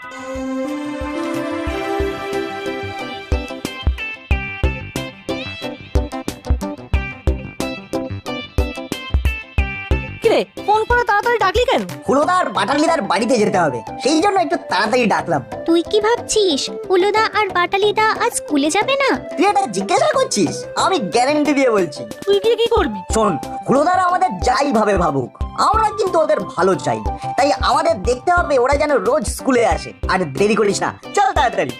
কিরে ফোন করে তাড়াতাড়ি ডাকলি কেন? হুলোদার বাটালিদার বাড়িতে যেতে হবে, সেই জন্য একটু তাড়াতাড়ি ডাকলাম। তুই কি ভাবছিস হুলোদা আর বাটালিদা আজ স্কুলে যাবে না? তুই এটা জিজ্ঞাসা করছিস? আমি গ্যারান্টি দিয়ে বলছি। তুই গিয়ে কি করবি? শোন, হুলোদারা আমাদের যাই ভাবে ভাবুক, আমরা কিন্তু ওদের ভালো চাই। তাই আমাদের দেখতে হবে ওরা যেন রোজ স্কুলে আসে। আর দেরি করিস না, চল তাড়াতাড়ি।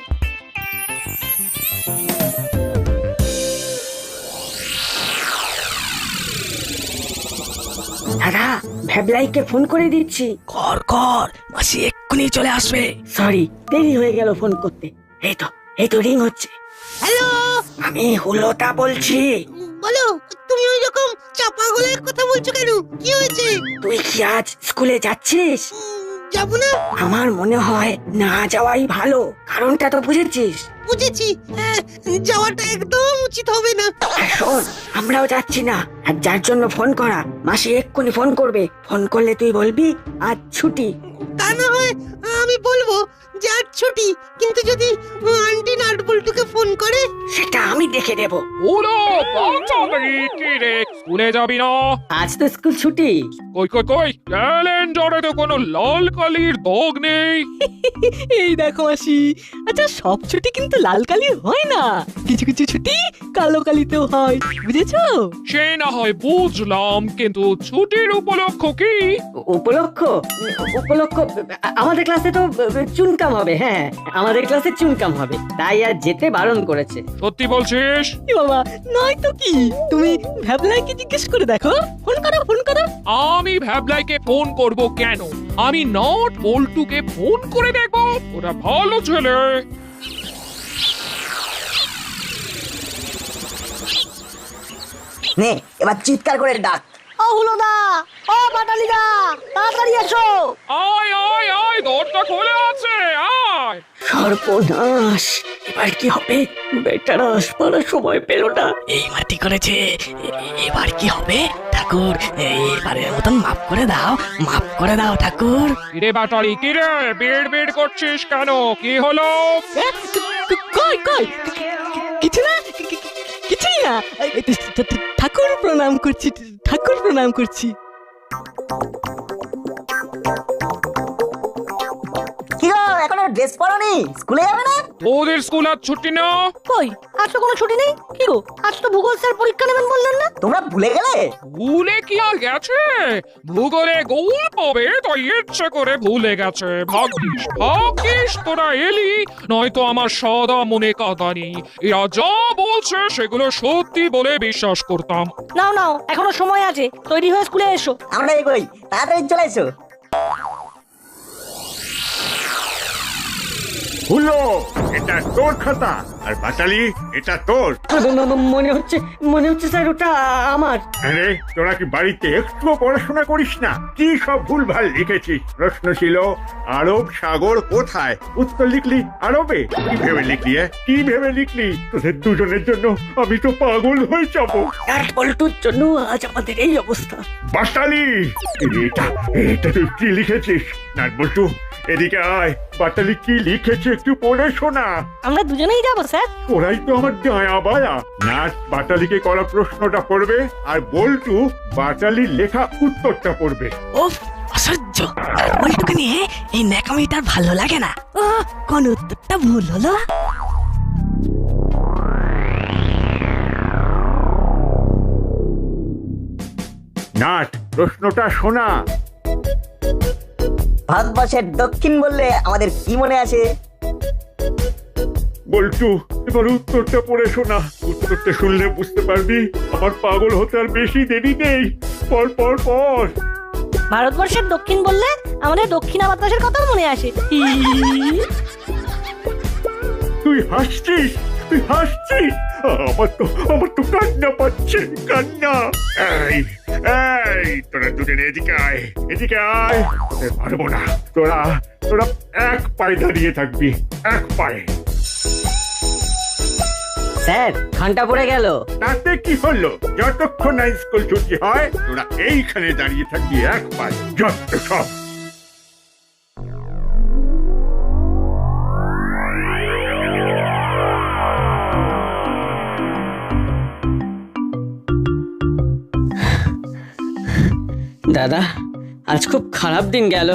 দাদা, ভ্যাবলাইকে ফোন করে দিচ্ছি। কর কর, মাসি এক্ষুনি চলে আসবে। সরি, দেরি হয়ে গেল ফোন করতে। এই তো রিং হচ্ছে। হ্যালো, আমি হুলোটা বলছি। বলো। তুমি ওই রকম চাপা গলায় কথা বলছো কেন? কি হয়েছে? তুই কি আজ স্কুলে যাচ্ছিস? যাবো না। আমার মনে হয় না যাওয়াই ভালো। কারণটা তো বুঝেছিস? বুঝেছি, যাওয়াটা একদম উচিত হবে না। শোন, আমরাও যাচ্ছি না। আর যার জন্য ফোন করা, মাসি এক্ষুনি ফোন করবে। ফোন করলে তুই বলবি আজ ছুটি। তা না হয় আমি বলবো যে আজ ছুটি, কিন্তু যদি আন্টি নাটবল্টুকে ফোন করে? সেটা আমি দেখে দেব। ওরা বাচ্চাদের কি রে, স্কুলে যাবি না? আজ তো স্কুল ছুটি। কই কই কই, ক্যালেন্ডারে তো কোনো লাল কালির দাগ নেই। এই দেখো মাসি, আচ্ছা সব ছুটি কিন্তু লাল কালির হয় না, কিছু কিছু ছুটি কালো কালিতেও হয়, বুঝেছো? সে না হয় বুঝলাম, কিন্তু ছুটির উপলক্ষ কি? উপলক্ষ আমাদের ক্লাসে তো চুনকাম হবে। হ্যাঁ, আমাদের ক্লাসে চুনকাম হবে, তাই আর যেতে বারণ করেছে। সত্যি বলছিস? এ বাবা, নয় তো কি, তুমি ভ্যাবলাইকে জিজ্ঞেস করে দেখো। ফোন করো, ফোন করো। আমি ভ্যাবলাইকে ফোন করব কেন? আমি নট বল্টুকে ফোন করে দেখবো। ওরা ভালো ছেলে। নে, এবার চিৎকার করে ডাক। ও হুলোদা, ও বাটালিদা, তাড়াতাড়ি এসো। আয় আয় আয়, দরজা খোলা আছে, আয়। সর্বনাশ, এবার কি হবে? বেটারা আসবার সময় পেল না। এই মাটি করেছে, এবার কি হবে? ঠাকুর, এবারের মতন মাফ করে দাও, মাফ করে দাও ঠাকুর। কিরে বাটালি, কিরে বেড় বেড় করছিস কেন? কি হলো? কই কই, কিছু না, কিছুই না। ঠাকুর প্রণাম করছি, ঠাকুর প্রণাম করছি। কি গো, এখনো ড্রেস পরনি? স্কুলে যাবে না? ওদের স্কুল আজ ছুটি না? কই, আজ তো কোনো ছুটি নেই। কি গো, আজ তো ভূগোল স্যার পরীক্ষা নেবেন বললেন না? তোমরা ভুলে গেলে? ভুলে কি আর গেছে? ভূগোলে গোল পাবে তাই ইচ্ছে করে ভুলে গেছে। ভাগ্যিস ভাগ্যিস তোরা এলি, নয়তো আমার সাদা মনে কাদা নেই। এরা যা বলছে সেগুলো সত্যি বলে বিশ্বাস করতাম। নাও নাও, এখনো সময় আছে, তৈরি হয়ে স্কুলে এসো। আমরা এগোই, তাড়াতাড়ি চলে এসো। হুলো, এটা তোর খাতা, আর বাটালি এটা তোর। মনে হচ্ছে স্যার ওটা আমার। আরে, তোরা কি বাড়িতে একটুও পড়াশোনা করিস না? কি সব ভুলভাল লিখেছিস? প্রশ্ন ছিল আরব সাগর কোথায়, উত্তর লিখলি আরবে। কি ভেবে লিখলি? কি ভেবে লিখলি? তোদের দুজনের জন্য আমি তো পাগল হয়ে যাবো। নাট বল্টুর জন্য আজ আমাদের এই অবস্থা। বাটালি, এটা এটা তুই কি লিখেছিস? নাট বল্টু, এদিকে আয়। বাটালি কি লিখেছে একটু পড়ে শোনা। আমরা দুজনেই যাবো স্যার। ওরাই তো আমার ডায়া বায়া। নাট বাটালিকে করা প্রশ্নটা পড়বে, আর বল্টু বাটালির লেখা উত্তরটা পড়বে। ওফ, অসহ্য। বল্টুকে নিয়ে এই ন্যাকামিটা আর ভালো লাগে না। ও, কোন উত্তরটা ভুল হলো? নাট, প্রশ্নটা শোনা। ভারতবর্ষের দক্ষিণ বললে আমাদের কি মনে আসে? বল্টু, এবার উত্তরটা পড়ে শোনা। উত্তরটা শুনলে বুঝতে পারবি আমার পাগল হতে আর বেশি দেরি নেই। পর পর পর। ভারতবর্ষের দক্ষিণ বললে আমাদের দক্ষিণা বাতাসের কথা মনে আসে। তুই হাসছিস, তুই হাসছিস। আমার তো কান্না পাচ্ছে, কান্না। এই এই, তোরা দুজনে এদিকে আয়, এদিকে আয়। তোদের পারবো না। তোরা তোরা এক পায়ে দাঁড়িয়ে থাকবি, এক পায়ে। স্যার, ঘন্টা পড়ে গেল। তাতে কি হলো? যতক্ষণ না স্কুল ছুটি হয় তোরা এইখানে দাঁড়িয়ে থাকবি এক পায়ে। যত সব। দাদা আজ খুব খারাপ দিন গেল।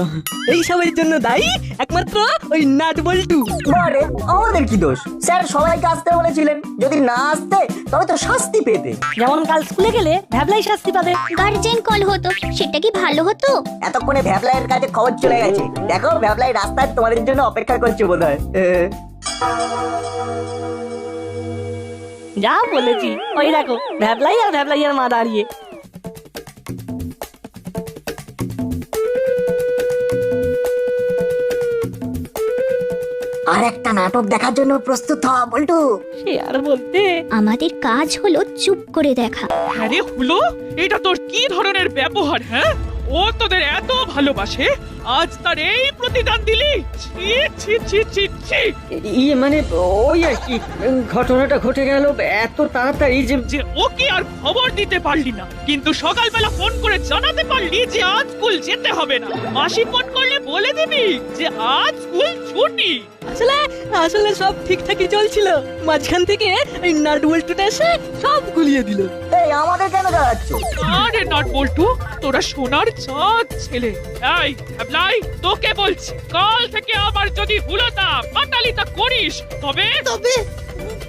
এই সবের জন্য দায়ী একমাত্র ওই নাট বল্টু। বারে আমাদের কি দোষ? স্যার সবাইকে আসতে বলেছিলেন, যদি না আসতে তবে তো শাস্তি পেতে। যেমন কাল স্কুলে গেলে ভ্যাবলাই শাস্তি পাবে। গার্জেন কল হতো, সেটা কি ভালো হতো? এতক্ষণে ভ্যাবলাইয়ের কাছে খবর চলে গেছে। দেখো ভ্যাবলাই রাস্তায় তোমাদের জন্য অপেক্ষা করছে বোধহয়। যা বলেছি, ওই দেখো ভ্যাবলাই আর ভ্যাবলাইয়ের মা দাঁড়িয়ে। আর একটা নাটক দেখার জন্য প্রস্তুত হ বল্টু। সে আর বলতে। আমাদের কাজ হলো চুপ করে দেখা। আরে হলো, এটা তোর কি ধরনের ব্যবহার? হ্যাঁ, ও তোদের এত ভালোবাসে, আজ তার এই প্রতিদান দিলি? ছি ছি ছি ছি ছি। ইয়ে মানে ওই আর কি, ঘটনাটা ঘটে গেল এত তাড়াতাড়ি যে যে ওকে আর খবর দিতে পারলি না, কিন্তু সকালবেলা ফোন করে জানাতে পারলি যে আজ স্কুল যেতে হবে না। মাসি ফোন করলে বলে দিবি যে আজ স্কুল ছুটি। আসলে আসলে সব ঠিকঠাকই চলছিল, মাঝখান থেকে এই নাট বল্টুটা এসে সব গুলিয়ে দিল। এই আমাদের কেন দাঁড়াচ্ছ? আরে নট বল্টু, তোরা সোনার চাঁদ ছেলে। এই ভ্যাবলাই, তোকে বলছি, কাল থেকে আবার যদি হুলতা পাটালিতা করিস তবে তবে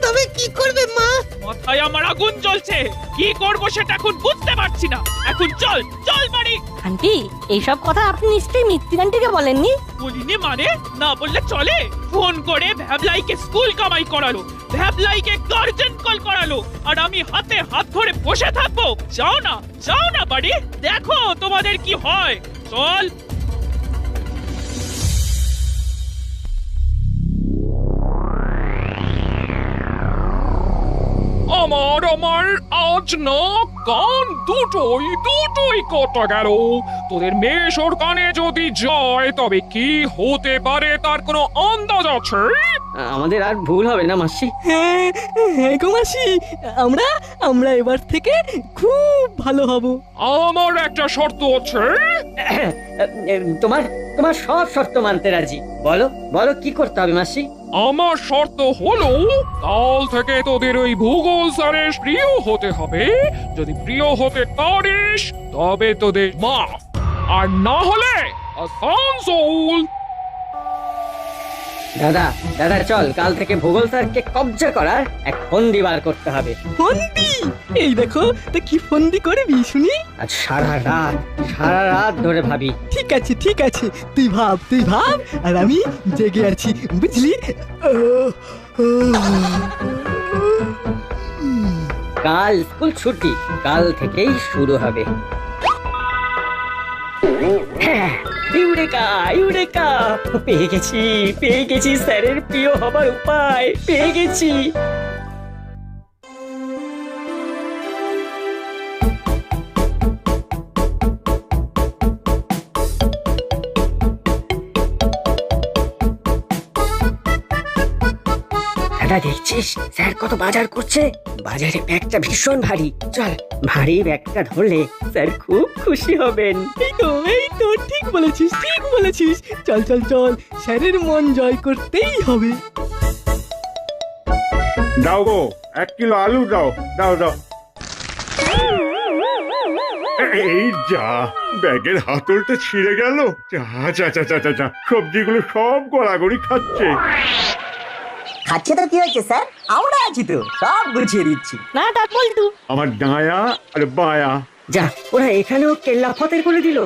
তবে কি করবে মা? মাথায় আমার আগুন জ্বলছে। কি করবো সেটা এখন বুঝতে পারছি না। এখন চল চল বাড়ি। আন্টি, এইসব কথা আপনি নিশ্চয়ই মিত্তির আন্টিকে বলেননি? বলিনি মানে? না বললে চলে? ফোন করে ভ্যাবলাইকে স্কুল কামাই করালো, ভ্যাবলাইকে গার্জেন কল করালো, আর আমি হাতে হাত ধরে বসে থাকবো? যাও না বাড়ি, দেখো তোমাদের কি হয়। চল। আমার আজ না কান দুটোই কটা গেল। তোদের মেশোর কানে যদি যায় তবে কি হতে পারে তার কোনো আন্দাজ আছে? আমাদের আর ভুল হবে না মাসি। হ্যাঁ হ্যাঁ গো মাসি, আমরা আমরা এবার থেকে খুব ভালো হব। আমার একটা শর্ত আছে। তোমার তোমার সব শর্ত মানতে রাজি। বলো বলো কি করতে হবে মাসি? আমার শর্ত হলো, কাল থেকে তোদের ওই ভূগোল স্যারের প্রিয় হতে হবে। যদি প্রিয় হতে পারিস তবে তোদের মাফ, আর না হলে আসানসোল। দাদা দাদা চল, কাল থেকে ভূগোল স্যারকে কবজা করার এক ফন্দি বার করতে হবে। ফন্দি? এই দেখো তা কি ফন্দি করবি শুনি? আজ সারা রাত ধরে ভাবি। ঠিক আছে তুই ভাব আর আমি জেগে আছি, বুঝলি? কাল স্কুল ছুটি, কাল থেকেই শুরু হবে। হ্যাঁ, ইউরেকা পেয়ে গেছি স্যারের প্রিয় হবার উপায় পেয়ে গেছি। দাদা দেখছিস স্যার কত বাজার করছে? বাজারে ব্যাগটা ভীষণ ভারী। চল, ভারী ব্যাগটা ধরলে স্যার খুব খুশি হবেন। এই তো ঠিক বলেছিস চল স্যারের মন জয় করতেই হবে। দাও গো, 1 কিলো আলু দাও। এই যা, ব্যাগের হাতলটা ছিঁড়ে গেল। যা, সবজিগুলো সব গড়াগড়ি খাচ্ছে তো কি হয়েছে স্যার? আমরা আছি তো, সব গুছিয়ে দিচ্ছি। না ডাক বল্টু, আমার ডায়া আর বায়া। যা, ওরা এখানেও কেল্লা ফতের করে দিল।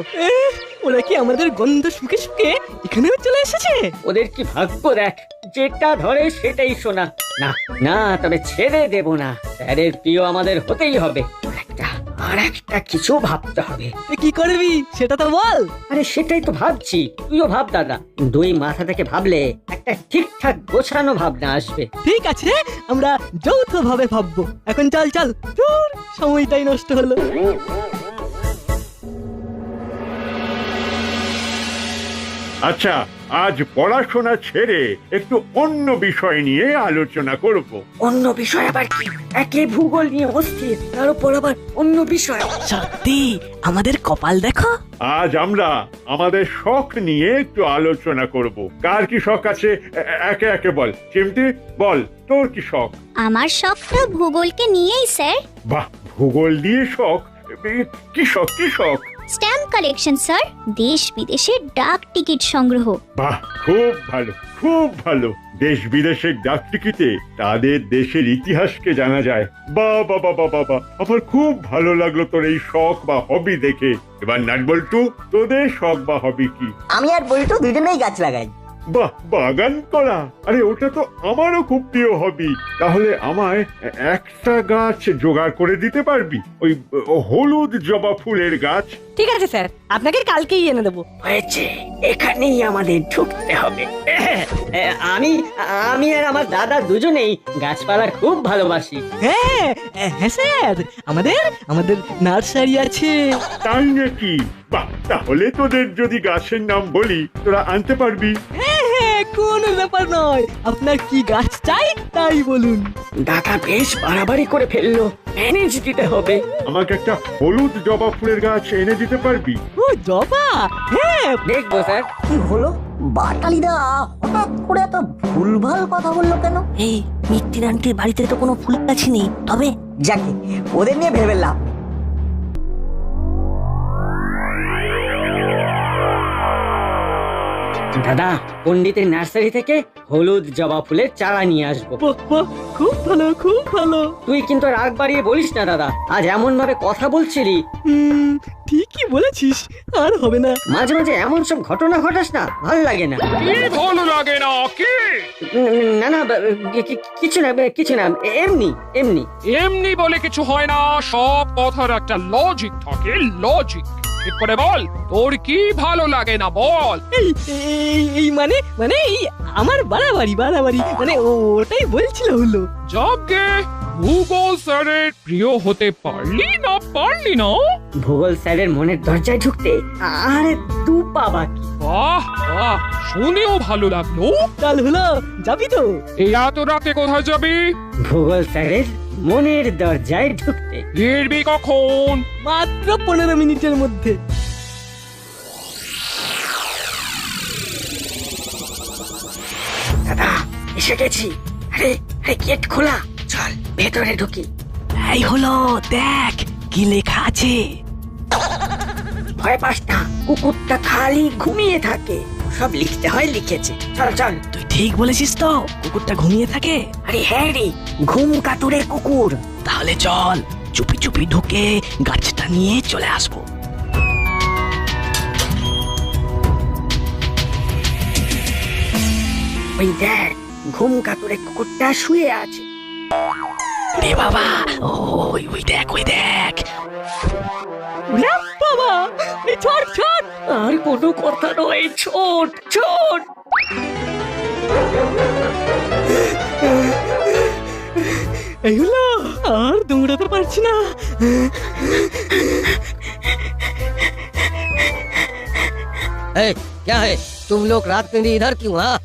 ওরা কি আমাদের গন্ধ শুকে এখানেও চলে এসেছে? ওদের কি ভাগ্য দেখ, যেটা ধরে সেটাই শোনা। না তবে ছেড়ে দেব না। স্যারের প্রিয় আমাদের হতেই হবে। আর একটা কিছু ভাবতে হবে। কি করবি সেটা তো বল। আরে সেটাই তো ভাবছি, তুইও ভাব দাদা। দুই মাথা থেকে ভাবলে একটা ঠিকঠাক গোছানো ভাবনা আসবে। ঠিক আছে, আমরা যৌথভাবে ভাববো। এখন চল দূর, সময়টাই নষ্ট হলো। আচ্ছা, আজ পড়াশোনা ছেড়ে একটু অন্য বিষয় নিয়ে আলোচনা করব। অন্য বিষয় আবার কি? একে ভূগোল নিয়ে অস্থির, তার উপর আবার অন্য বিষয়। সত্যি আমাদের কপাল দেখো। আজ আমরা আমাদের শখ নিয়ে একটু আলোচনা করব। কার কি শখ আছে একে একে বল। চিমটি বল, তোর কি শখ? আমার শখটা ভূগোলকে নিয়েই স্যার। বাহ, ভূগোল দিয়ে শখ? কি শখ? স্ট্যাম্প কালেকশন স্যার, দেশ বিদেশের ডাক টিকিট সংগ্রহ। বাহ, খুব ভালো, খুব ভালো। দেশ বিদেশের ডাক টিকিটে তাদের দেশের ইতিহাসকে জানা যায়। বাহ বাবা বাবা বাবা, আমার খুব ভালো লাগলো তোর এই শখ বা হবি দেখে। এবার নাটবল্টু, তোদের শখ বা হবি কি? আমি আর বল্টু দুজনেই গাছ লাগাই। বাহ, বাগান করা? আরে ওটা তো আমারও খুব প্রিয় হবি। তাহলে আমায় একটা গাছ জোগাড় করে দিতে পারবি? ওই হলুদ জবা ফুলের গাছ। ঠিক আছে স্যার, আপনাকে কালকেই এনে দেবো। হয়েছে, এখানেই আমাদের ঢুকতে হবে। আমি আমি আর আমার দাদা দুজনেই গাছপালা খুব ভালোবাসি। হ্যাঁ হ্যাঁ স্যার, আমাদের আমাদের নার্সারি আছে। তাই নাকি? বাহ, তাহলে তোদের যদি গাছের নাম বলি তোরা আনতে পারবি? হ্যাঁ হ্যাঁ, কোনো ব্যাপার নয়, আপনার কি গাছ চাই তাই বলুন। দাদা বেশ বাড়াবাড়ি করে ফেললো, ম্যানেজ দিতে হবে। আমাকে একটা হলুদ জবা ফুলের গাছ এনে দিতে পারবি? ও জবা, হ্যাঁ দেখবো স্যার। কি হলো? বাটালিদা হঠাৎ করে এত ভুলভাল কথা বললো কেন? এই মিত্তির আন্টির বাড়িতে তো কোনো ফুল গাছই নেই, তবে যাকে ওদের নিয়ে ভেবে লাভ। দাদা, পণ্ডিতের নার্সারি থেকে হলুদ জবা ফুলের চারা নিয়ে আসবো। বাহ, বাহ, খুব ভালো খুব ভালো। তুই কিন্তু রাগ বাড়িয়ে বলিস না দাদা, আজ এমন ভাবে কথা বলছিলি। ঠিকই বলেছিস, আর হবে না। মাঝে মাঝে এমন সব ঘটনা ঘটাস না, ভাল লাগে না। কি ভালো লাগে না কি? না না, কিছু না কিছু না, এমনি এমনি। এমনি বলে কিছু হয় না, সব কথার একটা লজিক থাকে, লজিক। ঠিক করে বল, তোর কি ভালো লাগে না বল। এই এই এই মানে মানে এই আমার বাড়াবাড়ি বাড়াবাড়ি মানে ওটাই বলছিল হলো। যাকে ভূগোল স্যারের প্রিয় হতে পারলি না? ভূগোল স্যারের মনের দরজায় ঢুকতে আরে তু পাবা কি? বাহ বাহ, শুনেও ভালো লাগলো। কাল হলো, যাবি তো? এই এত রাতে কোথায় যাবি? ভূগোল স্যারের মনের দরজায় ঢুকতে। ফিরবি কখন? মাত্র 15 মিনিটের মধ্যে। দাদা, এসে গেছি। আরে আরে, গেট খোলা, চল ভেতরে ঢুকি। এই হলো, দেখ কি লেখা আছে। ভয় পাস না, কুকুরটা খালি ঘুমিয়ে থাকে। সব লিখতে হয়, লিখেছে। চল চল। তুই ঠিক বলেছিস তো, কুকুরটা ঘুমিয়ে থাকে। আরে হ্যাঁ রে, ঘুম কাতুরে কুকুর। তাহলে চল চুপি চুপি ঢুকে গাছটা নিয়ে চলে আসবো। ওই দেখ, ঘুম কাতুরে কুকুরটা শুয়ে আছে। রে বাবা, ওই ওই দেখ ওই দেখ। ওরে বাবা, এই ছোট ছোট। আর কোনো কথা নয়, ছোট ছোট। এই হলো, আর দৌড়াতে পারছি না। क्या है? तुम लोग रात में भी इधर क्यों? हाँ,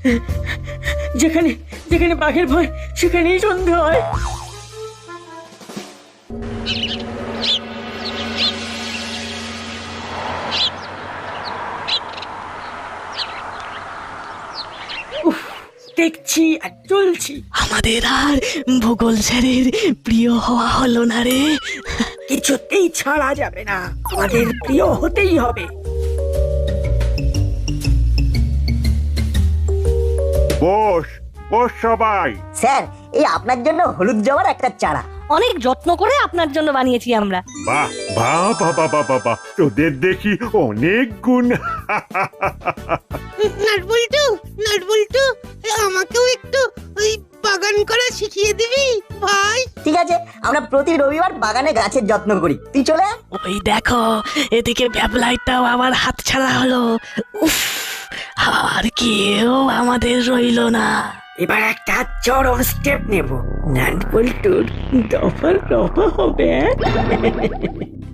যেখানে যেখানে বাঘের ভয়, সেখানেই সন্ধে হয়। উফ, দেখছি আর চলছি। আমাদের আর ভূগোল স্যারের প্রিয় হওয়া হলো না রে। কিছুতেই ছাড়া যাবে না, আমাদের প্রিয় হতেই হবে। বস বস সবাই। স্যার, এই আপনার জন্য হলুদ জবার একটা চারা। অনেক যত্ন করে আপনার জন্য বানিয়েছি আমরা। বাহ বাহ বাবা বাবা বাহ, তোদের দেখি অনেক গুণ। নাটবল্টু, আমাকেও একটু ওই বাগান করা শিখিয়ে দিবি ভাই? ঠিক আছে, আমরা প্রতি রবিবার বাগানে গাছের যত্ন করি, তুই চলে আয়। ওই দেখো, এদিকে ব্যাবলাইটাও আবার হাত ছাড়া হলো। উফ, আর কেউ আমাদের রইলো না। এবার একটা চরম স্টেপ নেব, নাটবল্টুর দফা দফা হবে।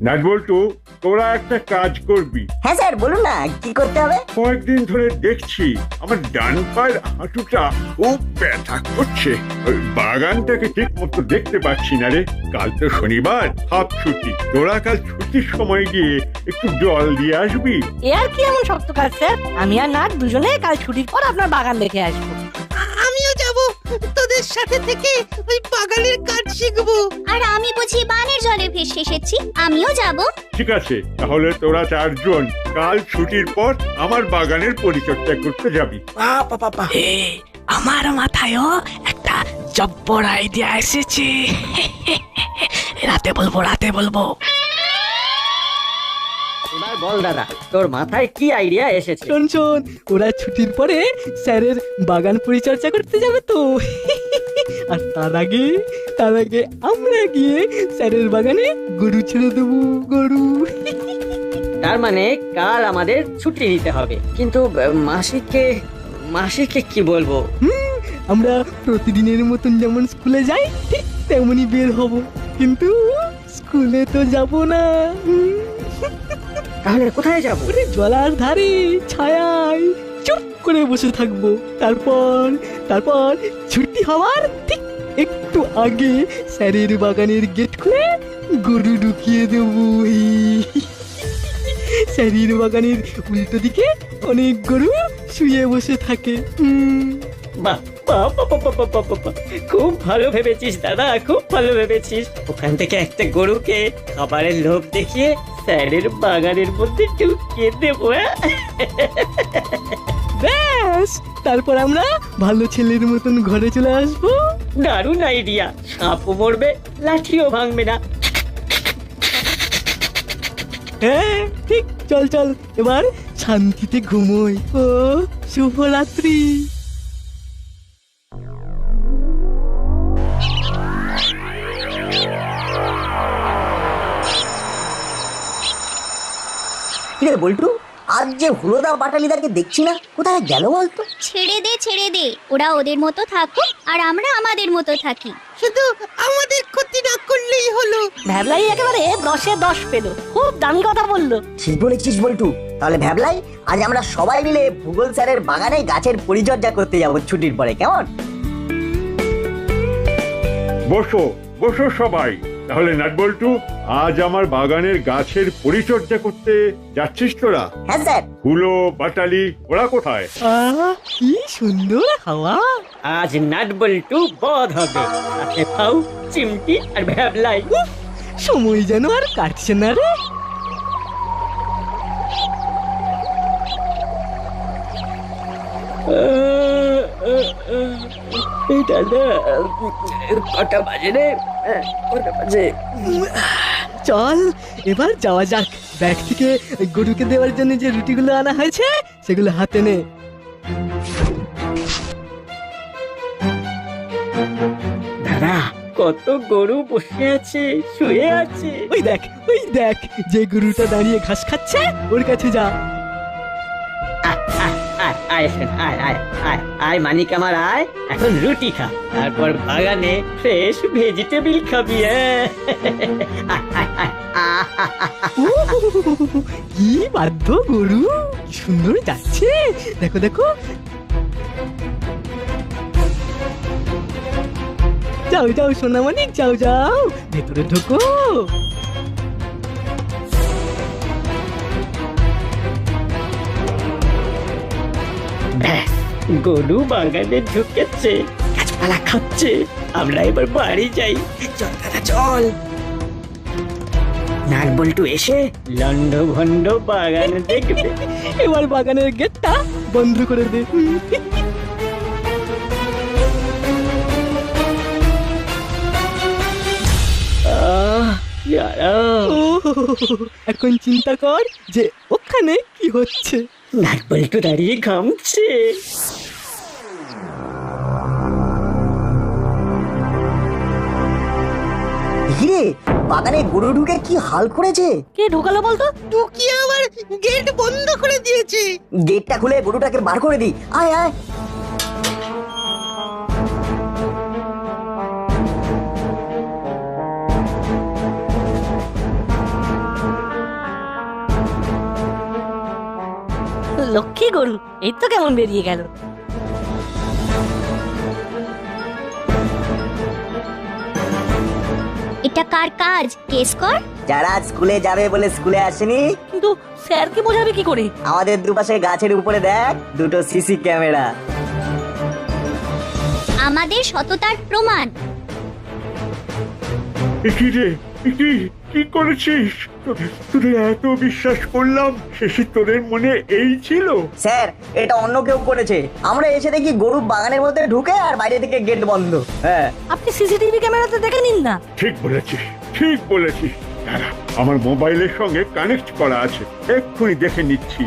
নাটবল্টু, তোরা একটা কাজ করবি। হ্যাঁ স্যার, বলুন না কি করতে হবে। কয়েকদিন ধরে দেখছি আমার ডান পায়ের হাঁটুটা খুব ব্যথা করছে। ওই বাগানটাকে ঠিক মতো দেখতে পাচ্ছি না রে। কাল তো শনিবার, হাফ ছুটি। তোরা কাল ছুটির সময় গিয়ে একটু জল দিয়ে আসবি। এ আর কি এমন শক্ত কাজ স্যার? আমি আর নাট দুজনে কাল ছুটির পর আপনার বাগান দেখে আসবো। আমিও যাব। তোদের সাথে থেকে ওই বাগানের কাজ শিখবো। আর আমি বুঝি বানের জলে ভেসে এসেছি, আমিও যাব। ঠিক আছে, তাহলে তোরা 4 জন কাল ছুটির পর আমার বাগানের পরিচর্যা করতে যাবি। এ, আমার মাথায়ও একটা জব্বর আইডিয়া এসেছে। রাতে বলবো। এবার বল দাদা, তোর মাথায় কি আইডিয়া এসেছে? শোন ওরা ছুটির পরে স্যারের বাগান পরিচর্যা করতে যাবে তো। আর তার আগে আমরা গিয়ে স্যারের বাগানে গরু ছেড়ে দেবো, গরু। তার মানে কাল আমাদের ছুটি নিতে হবে, কিন্তু মাসিকে কি বলবো? আমরা প্রতিদিনের মতন যেমন স্কুলে যাই ঠিক তেমনই বের হব, কিন্তু স্কুলে তো যাব না। তাহলে কোথায় যাব? ওরে জলার ধারে ছায়ায় চুপ করে বসে থাকবো। তারপর ছুটি হওয়ার ঠিক একটু আগে স্যারের বাগানের গেট খুলে গরু ঢুকিয়ে দেবো। স্যারের বাগানের উল্টো দিকে অনেক গরু শুয়ে বসে থাকে। বাহ, খুব ভালো ভেবেছিস দাদা, খুব ভালো ভেবেছিস। ওখান থেকে একটা গরুকে খাবারের লোভ দেখিয়ে স্যারের বাগানের মধ্যে ঢুকিয়ে দেবো। ব্যাস, তারপর আমরা ভালো ছেলের মতন ঘরে চলে আসবো। দারুণ আইডিয়া, সাপও মরবে, লাঠিও ভাঙবে না। হ্যাঁ ঠিক, চল এবার শান্তিতে ঘুমোই। ও শুভরাত্রি। কিরে বল্টু, আজ যে হুলোদা বাটালিদাকে দেখছি না, কোথায় গেল বলতো? ছেড়ে দে, ওরা ওদের মতো থাকুক আর আমরা আমাদের মতো থাকি। শুধু আমাদের ক্ষতি না করলেই হলো। ভ্যাবলাই একেবারে 10-এ 10 পেল, খুব দামি কথা বললো। ঠিক বলেছিস বল্টু। তাহলে ভাবলাই আজ আমরা সবাই মিলে ভূগোল স্যারের বাগানে গাছের পরিচর্যা করতে যাব ছুটির পরে, কেমন? বসো সবাই। তাহলে নাটবল্টু, আজ আমার বাগানের গাছের পরিচর্যা করতে যাচ্ছিস তোরা? হ্যাঁ স্যার। হুলো, বাটালি, ওরা কোথায়? কি সুন্দর হাওয়া। আজ নাটবল্টু বধ হবে, সাথে ফাউ, চিমটি আর ভ্যাবলাই। সময় যেন আর কাটছে না রে। দাদা, কটা বাজে রে? কটা বাজে? চল এবার যাওয়া যাক। ব্যাগ থেকে গরুকে দেওয়ার জন্য যে রুটিগুলো আনা হয়েছে সেগুলো হাতে নে। দাদা, কত গরু বসে আছে, শুয়ে আছে। ওই দেখ যে গরুটা দাঁড়িয়ে ঘাস খাচ্ছে, ওর কাছে যা। আয় মানিক আমার, আয় এখন রুটি খা, তারপর বাগানে ফ্রেশ ভেজিটেবিল খাবি। কি বাধ্য গরু, কি সুন্দর যাচ্ছে, দেখো। যাও সোনা মানিক, যাও ভেতরে ঢোকো। গরু বাগানে ঢুকেছে, গাছপালা খাচ্ছে। আমরা এবার বাড়ি যাই। চল দাদা, চল। নাটবল্টু এসে লন্ড ভন্ড বাগানে দেখবে। এবার বাগানের গেটটা বন্ধ করে দে। এখন চিন্তা কর যে ওখানে কি হচ্ছে। নাটবল্টু দাঁড়িয়ে ঘামছে। হিরে, বাগানে গরু ঢুকে কি হাল করেছে। কে ঢোকালো বলতো? ঢুকিয়ে আবার গেট বন্ধ করে দিয়েছে। গেটটা খুলে গরুটাকে বার করে দি। আয়। লক্ষ্মী গরু, এই তো কেমন বেরিয়ে গেল। এটা কার কাজ? কেস কর। যারা স্কুলে যাবে বলে স্কুলে আসেনি, কিন্তু স্যারকে বোঝাবে কি করে? আমাদের দুপাশে গাছের উপরে দেখ, দুটো সিসি ক্যামেরা। আমাদের সততার প্রমাণ। কি রে কি করেছিস? তোদের এত বিশ্বাস করলাম, শেষে তোদের মনে এই ছিল? স্যার, এটা অন্য কেউ করেছে। আমরা এসে দেখি গরু বাগানের মধ্যে ঢুকে আর বাইরে থেকে গেট বন্ধ। হ্যাঁ, আপনি সিসিটিভি ক্যামেরাতে দেখে নিন না। ঠিক বলেছিস দাঁড়া, আমার মোবাইলের সঙ্গে কানেক্ট করা আছে, এক্ষুনি দেখে নিচ্ছি।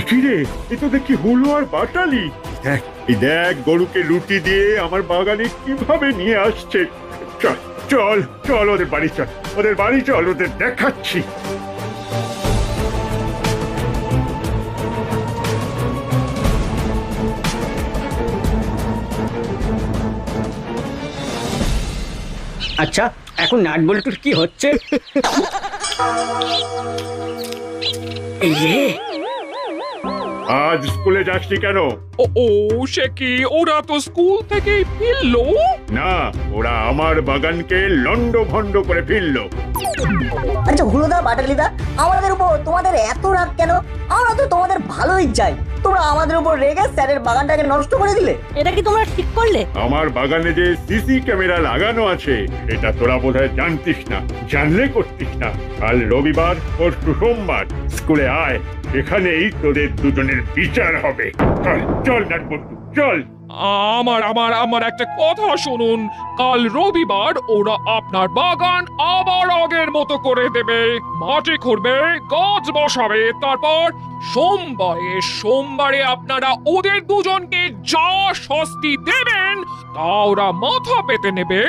কি রে, এ তো দেখি হুলো আর বাটালি। দেখ গরুকে রুটি দিয়ে আমার বাগানে কিভাবে নিয়ে আসছে। চল ওদের বাড়ি চল, ওদের দেখাচ্ছি। আচ্ছা, এখন নাট বল্টুর কি হচ্ছে? এই যে, আজ স্কুলে যাসনি কেন? ও সে কি, ওরা তো স্কুল থেকেই ফিরলো। না, ওরা আমার বাগানকে লন্ডভন্ড করে ফিরলো। আচ্ছা হুলোদা, বাটালিদা, আমাদের উপর তোমাদের এত রাগ কেন? আমরা তো তোমাদের ভালোই চাই, তোমরা আমাদের উপর রেগে স্যারের বাগানটাকে নষ্ট করে দিলে। এটা কি তোমরা ঠিক করলে? আমার বাগানে যে সিসি ক্যামেরা লাগানো আছে, এটা তোরা বোধহয় জানতিস না, জানলে করতিস না। কাল রবিবার, পরশু সোমবার, স্কুলে আয়, এখানেই তোদের দুজনের বিচার হবে। চল নাটবল্টু, চল। আমার একটা কথা শুনুন, কাল রবিবার ওরা আপনার বাগান আবার আগের মতো করে দেবে, মাটি খুঁড়বে, গাছ বসাবে, তারপর সোমবারে আপনারা ওদের দুজনকে যা শাস্তি দেবেন তা ওরা মাথা পেতে নেবে।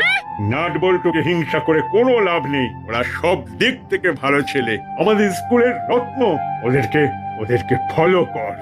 নাটবল্টুকে হিংসা করে কোনো লাভ নেই, ওরা সব দিক থেকে ভালো ছেলে, আমাদের স্কুলের রত্ন। ওদেরকে ফলো কর।